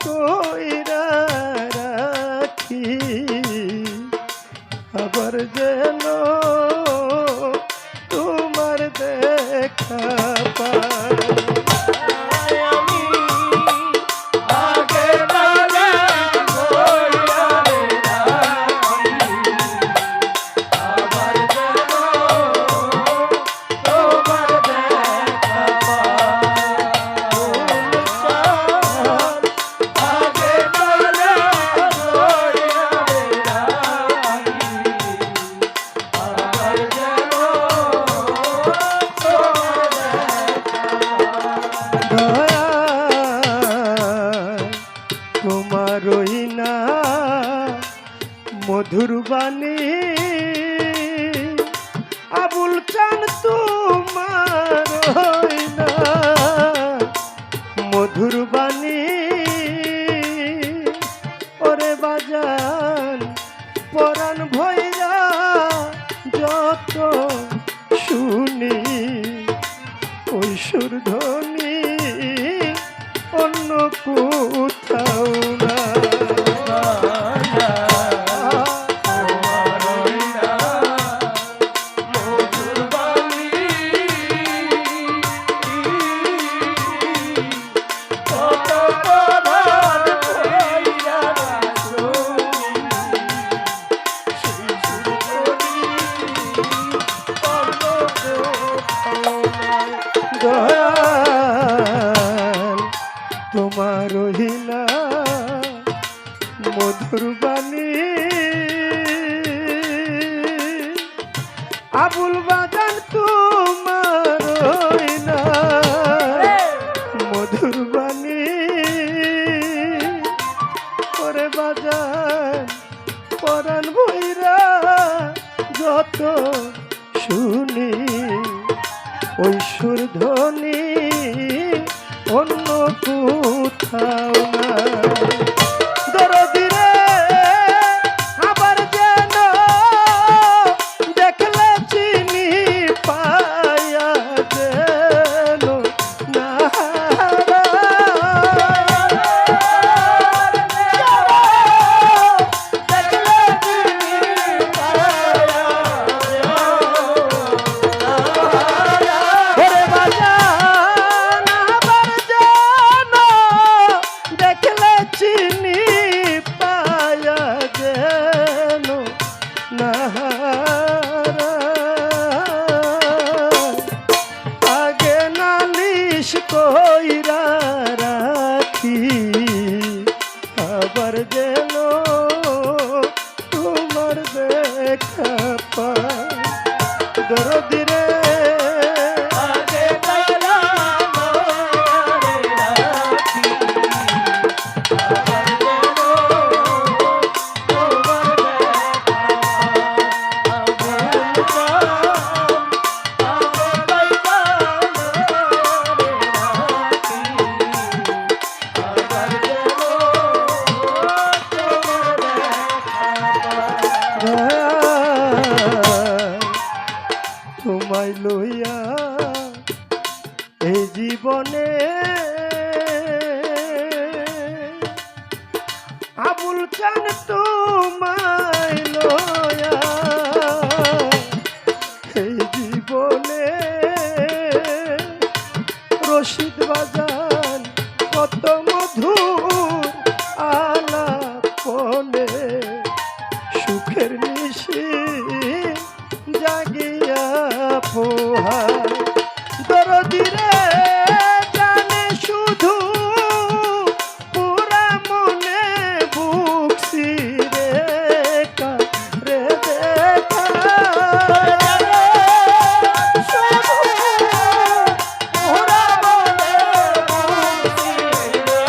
কইরা রাখি আবার যেন তোমার দেখা পাই। তোমারই না মধুর বাণী আবুল চান তোমারই না মধুর বাণী ওরে বাজান পরাণ ভৈরা যত শুনি ওই সুরধ্বনি অন্য কোথাও না। তোমারই না মধুর বাণী আবুল বাজান তোমারই না মধুর বাণী ওরে বাজান পরাণ ভৈরা যত শুনি ওই সুরধ্বনি অন্য কোথাও না। দরদিরে আবার যেন দেখলে চিনি পায়া যেন না আগে নালিশ কইরা রাখি আবার যেন তোমার দেখা পাই। দরদিরে তোমায় লইয়া এই জীবনে আবুল চান তোমায় লইয়া এই জীবনে রশিদ বাজান কত মধুর আলাপনে সুখের নিশি জাগিয়া পোহায়। দরদিরে জানে শুধু পুরা মনে বুক সিরে কারে দেখা পুরা মনে বুক সিরে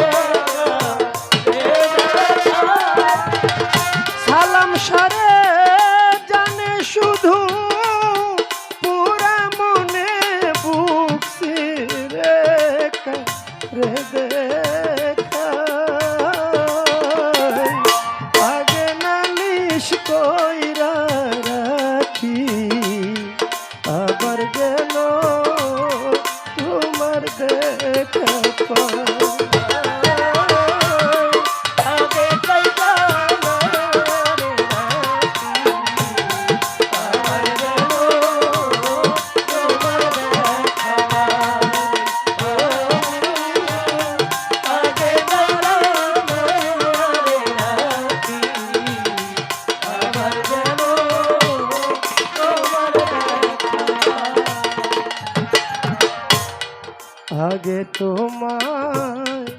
আগে তোমায়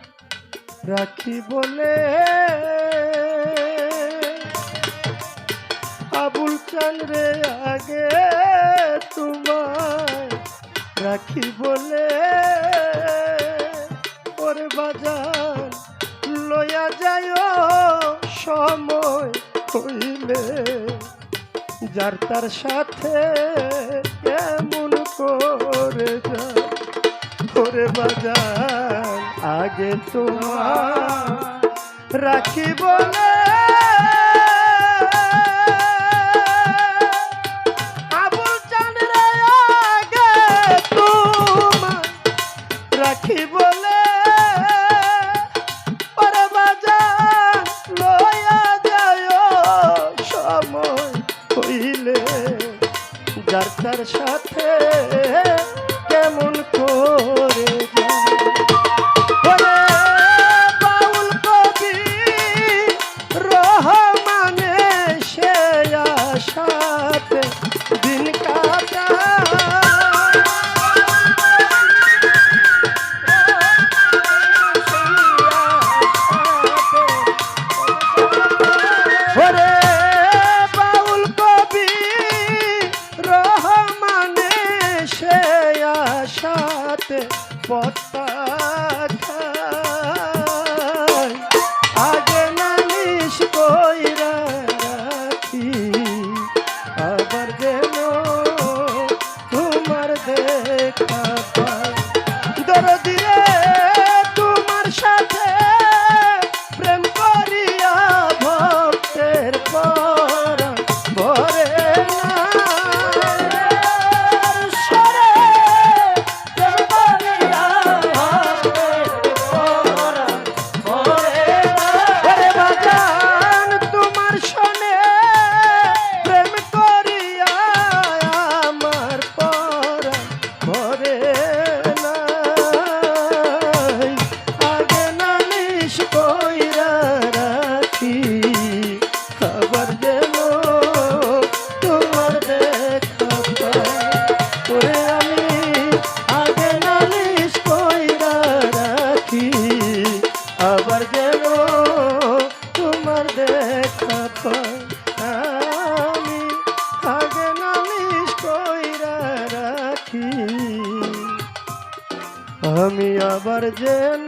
রাখি বলে আবুল চান রে আগে তোমায় রাখি বলে ওরে বাজার লয়া যায় সময় হইলে যার তার সাথে কেমন করে যায় ওরে বাজার আগে তোমার রাখি বলে আবুল চান রে আগে তোমার রাখি বলে ওরে বাজার লয়া যায় সময় হইলে যার তার সাথে কেমন করে ওরে বাউল কবি রহমানে সে আশাতে দিন কাটা ওরে বাউল কবি রহমানে সে আশাতে পত্তা খায় আগে নালিশ কইরা রাখি আবার যেন তোমার দেখা পাই দরদি রে তোমার সাথে প্রেম করিয়া ভক্তের পরাণ ভরে না আবার যেন তোমার দেখা পাই আমি আগে নালিশ কইরা রাখি আমি আবার যেন